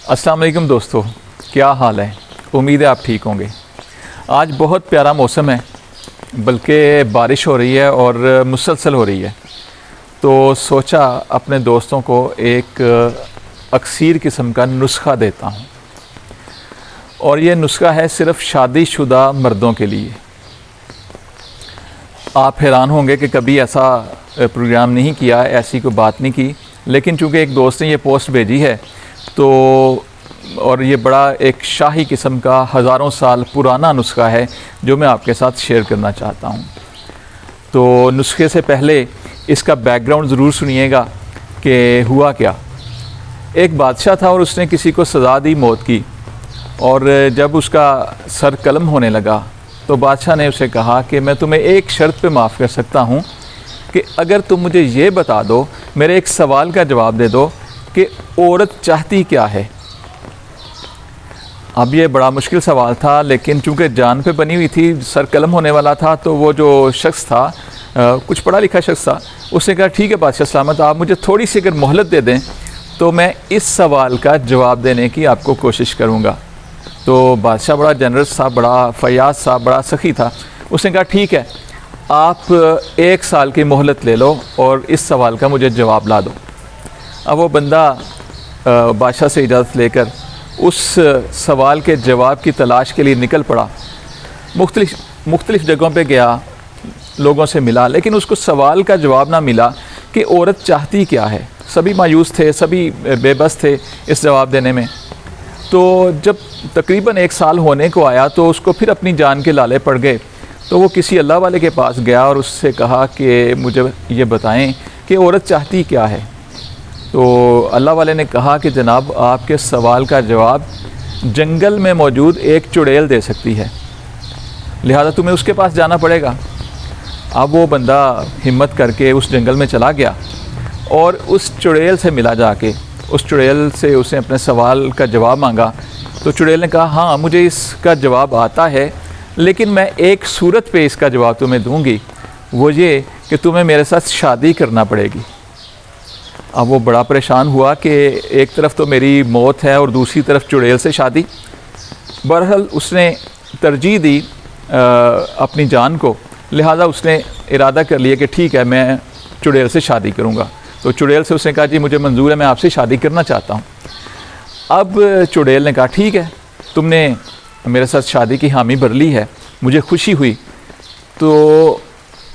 अस्सलाम वालेकुम दोस्तों, क्या हाल है। उम्मीद है आप ठीक होंगे। आज बहुत प्यारा मौसम है, बल्कि बारिश हो रही है और मुसलसल हो रही है। तो सोचा अपने दोस्तों को एक अक्सीर किस्म का नुस्खा देता हूँ, और ये नुस्खा है सिर्फ़ शादीशुदा मर्दों के लिए। आप हैरान होंगे कि कभी ऐसा प्रोग्राम नहीं किया, ऐसी कोई बात नहीं की, लेकिन चूँकि एक दोस्त ने ये पोस्ट भेजी है तो, और ये बड़ा एक शाही किस्म का हज़ारों साल पुराना नुस्खा है जो मैं आपके साथ शेयर करना चाहता हूँ। तो नुस्खे से पहले इसका बैकग्राउंड ज़रूर सुनिएगा कि हुआ क्या। एक बादशाह था और उसने किसी को सज़ा दी मौत की, और जब उसका सर कलम होने लगा तो बादशाह ने उसे कहा कि मैं तुम्हें एक शर्त पे माफ़ कर सकता हूँ कि अगर तुम मुझे ये बता दो, मेरे एक सवाल का जवाब दे दो कि औरत चाहती क्या है। अब ये बड़ा मुश्किल सवाल था, लेकिन चूँकि जान पे बनी हुई थी, सर कलम होने वाला था, तो वो जो शख्स था कुछ पढ़ा लिखा शख्स था, उसने कहा ठीक है बादशाह सलामत, आप मुझे थोड़ी सी अगर मोहलत दे दें तो मैं इस सवाल का जवाब देने की आपको कोशिश करूँगा। तो बादशाह बड़ा जनरस था, बड़ा फयाज था, बड़ा सखी था। उसने कहा ठीक है, आप 1 साल की मोहलत ले लो और इस सवाल का मुझे जवाब ला दो। अब वो बंदा बादशाह से इजाज़त लेकर उस सवाल के जवाब की तलाश के लिए निकल पड़ा। मुख्तलिफ़ जगहों पे गया, लोगों से मिला, लेकिन उसको सवाल का जवाब ना मिला कि औरत चाहती क्या है। सभी मायूस थे, सभी बेबस थे इस जवाब देने में। तो जब तकरीबन 1 साल होने को आया तो उसको फिर अपनी जान के लाले पड़ गए। तो वो किसी अल्लाह वाले के पास गया और उससे कहा कि मुझे ये बताएं कि औरत चाहती क्या है। तो अल्लाह वाले ने कहा कि जनाब, आपके सवाल का जवाब जंगल में मौजूद एक चुड़ैल दे सकती है, लिहाजा तुम्हें उसके पास जाना पड़ेगा। अब वो बंदा हिम्मत करके उस जंगल में चला गया और उस चुड़ैल से मिला। जाके उस चुड़ैल से उसने अपने सवाल का जवाब मांगा। तो चुड़ैल ने कहा हाँ, मुझे इसका जवाब आता है, लेकिन मैं एक सूरत पे इसका जवाब तुम्हें दूंगी, वो ये कि तुम्हें मेरे साथ शादी करना पड़ेगी। अब वो बड़ा परेशान हुआ कि एक तरफ तो मेरी मौत है और दूसरी तरफ चुड़ैल से शादी। बहरहाल उसने तरजीह दी अपनी जान को, लिहाजा उसने इरादा कर लिया कि ठीक है, मैं चुड़ैल से शादी करूँगा। तो चुड़ैल से उसने कहा जी मुझे मंजूर है, मैं आपसे शादी करना चाहता हूँ। अब चुड़ैल ने कहा ठीक है, तुमने मेरे साथ शादी की हामी भर ली है, मुझे खुशी हुई। तो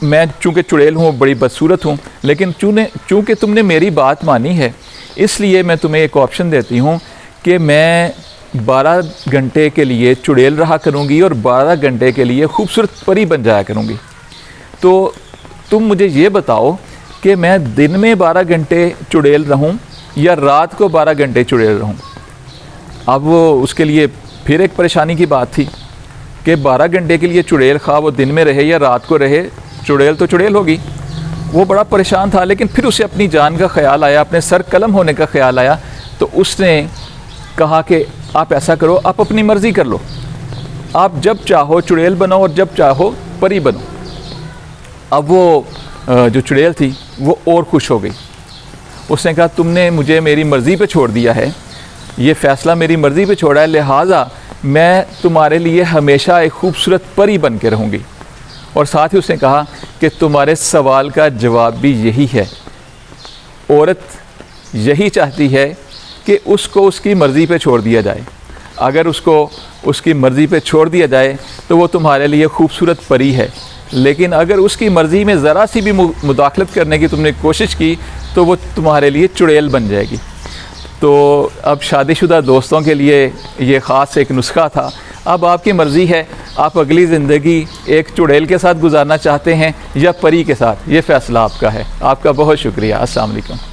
मैं चूँकि चुड़ैल हूँ, बड़ी बदसूरत हूँ, लेकिन चूँकि तुमने मेरी बात मानी है, इसलिए मैं तुम्हें एक ऑप्शन देती हूँ कि मैं 12 घंटे के लिए चुड़ैल रहा करूँगी और 12 घंटे के लिए खूबसूरत परी बन जाया करूँगी। तो तुम मुझे ये बताओ कि मैं दिन में 12 घंटे चुड़ैल रहूँ या रात को 12 घंटे चुड़ैल रहूँ। अब वो उसके लिए फिर एक परेशानी की बात थी कि 12 घंटे के लिए चुड़ैल, खा वो दिन में रहे या रात को रहे, चुड़ैल तो चुड़ैल होगी। वो बड़ा परेशान था, लेकिन फिर उसे अपनी जान का ख्याल आया, अपने सर कलम होने का ख्याल आया। तो उसने कहा कि आप ऐसा करो, आप अपनी मर्ज़ी कर लो, आप जब चाहो चुड़ैल बनो और जब चाहो परी बनो। अब वो जो चुड़ैल थी वो और खुश हो गई। उसने कहा तुमने मुझे मेरी मर्ज़ी पे छोड़ दिया है, ये फ़ैसला मेरी मर्ज़ी पे छोड़ा है, लिहाजा मैं तुम्हारे लिए हमेशा एक खूबसूरत परी बन के रहूँगी। और साथ ही उसने कहा कि तुम्हारे सवाल का जवाब भी यही है, औरत यही चाहती है कि उसको उसकी मर्ज़ी पे छोड़ दिया जाए। अगर उसको उसकी मर्ज़ी पे छोड़ दिया जाए तो वो तुम्हारे लिए खूबसूरत परी है, लेकिन अगर उसकी मर्ज़ी में ज़रा सी भी मुदाखलत करने की तुमने कोशिश की तो वो तुम्हारे लिए चुड़ैल बन जाएगी। तो अब शादीशुदा दोस्तों के लिए ये ख़ास एक नुस्खा था। अब आपकी मर्ज़ी है, आप अगली ज़िंदगी एक चुड़ैल के साथ गुजारना चाहते हैं या परी के साथ, ये फ़ैसला आपका है। आपका बहुत शुक्रिया। अस्सलाम वालेकुम।